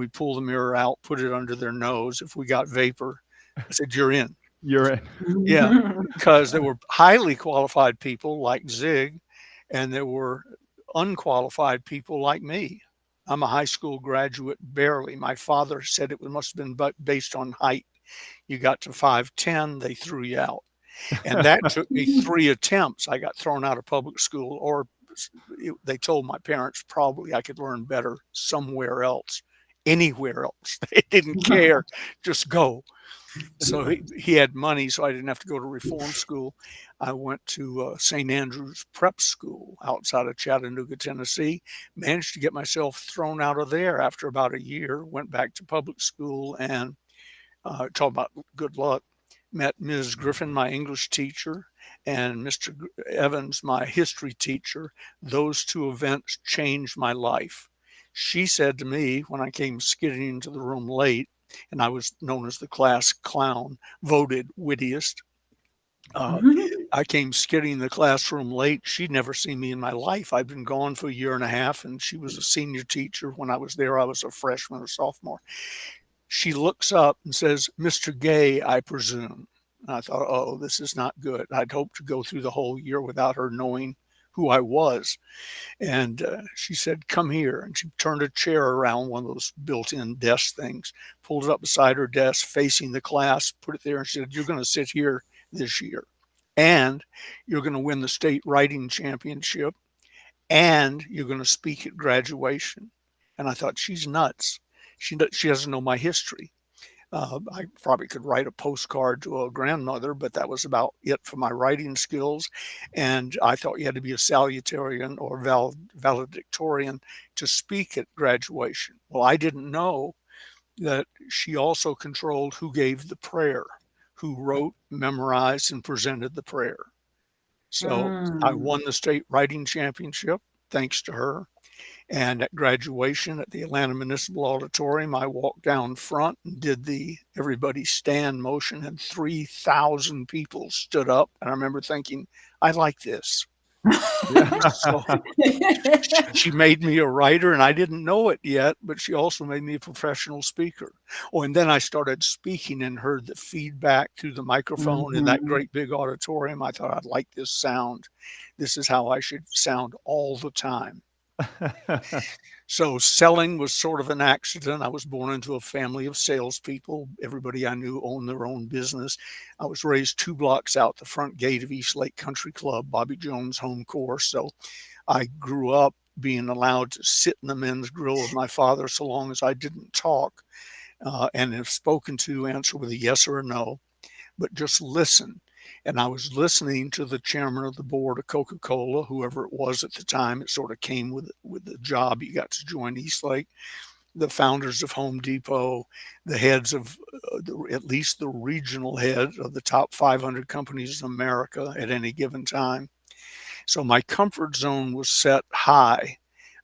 we'd pull the mirror out, put it under their nose. If we got vapor, I said, "You're in." You're in. Yeah, because there were highly qualified people like Zig, and there were unqualified people like me. I'm a high school graduate barely. My father said it must have been based on height. You got to 5'10", they threw you out. And that took me 3 attempts. I got thrown out of public school, or they told my parents probably I could learn better somewhere else, anywhere else. They didn't care, just go. So he had money, so I didn't have to go to reform school. I went to St. Andrew's Prep School outside of Chattanooga, Tennessee. Managed to get myself thrown out of there after about a year. Went back to public school and talk about good luck. Met Ms. Griffin, my English teacher, and Mr. Evans, my history teacher. Those two events changed my life. She said to me when I came skidding into the room late, and I was known as the class clown, voted wittiest. Uh, I came skidding in the classroom late. She'd never seen me in my life. I'd been gone for a year and a half, and she was a senior teacher. When I was there, I was a freshman or sophomore. She looks up and says, "Mr. Gay, I presume." And I thought, oh, this is not good. I'd hoped to go through the whole year without her knowing who I was. And she said, "Come here." And she turned a chair around, one of those built-in desk things, pulled it up beside her desk, facing the class, put it there, and she said, "You're going to sit here this year. And you're going to win the state writing championship. And you're going to speak at graduation." And I thought, she's nuts. She doesn't know my history. I probably could write a postcard to a grandmother, but that was about it for my writing skills. And I thought you had to be a salutatorian or valedictorian to speak at graduation. Well, I didn't know that she also controlled who gave the prayer, who wrote, memorized, and presented the prayer. So I won the state writing championship thanks to her. And at graduation at the Atlanta Municipal Auditorium, I walked down front and did the everybody stand motion, and 3,000 people stood up. And I remember thinking, I like this. So she made me a writer, and I didn't know it yet, but she also made me a professional speaker. Oh, and then I started speaking and heard the feedback through the microphone in that great big auditorium. I thought, I'd like this sound. This is how I should sound all the time. So selling was sort of an accident. I was born into a family of salespeople. Everybody I knew owned their own business. I was raised 2 blocks out the front gate of East Lake Country Club, Bobby Jones' home course. So I grew up being allowed to sit in the men's grill with my father so long as I didn't talk, and if spoken to, answer with a yes or a no, but just listen. And I was listening to the chairman of the board of Coca-Cola, whoever it was at the time. It sort of came with the job. You got to join Eastlake. The founders of Home Depot, the heads of at least the regional head of the top 500 companies in America at any given time. So my comfort zone was set high.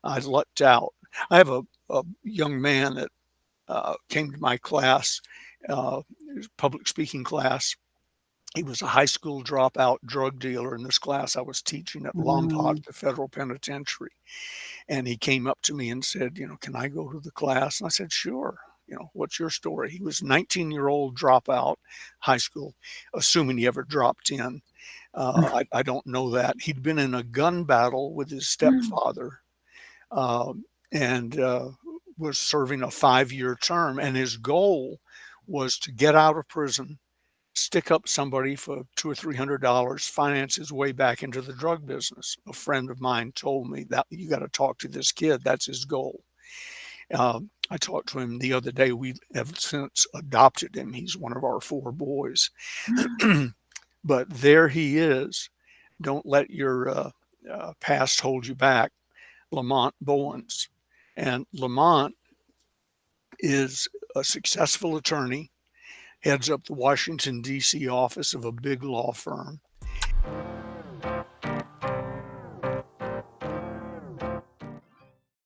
I lucked out. I have a young man that came to my class, public speaking class. He was a high school dropout drug dealer in this class I was teaching at Lompoc, the federal penitentiary. And he came up to me and said, "Can I go to the class?" And I said, "Sure. What's your story?" He was a 19-year-old dropout high school, assuming he ever dropped in. I don't know that. He'd been in a gun battle with his stepfather, and was serving a 5-year term. And his goal was to get out of prison, stick up somebody for $200 or $300, finance his way back into the drug business. A friend of mine told me that you got to talk to this kid. That's his goal. I talked to him the other day. We have since adopted him. He's one of our 4 boys. But there he is. Don't let your past hold you back. Lamont Bowens. And Lamont is a successful attorney, heads up the Washington, D.C. office of a big law firm.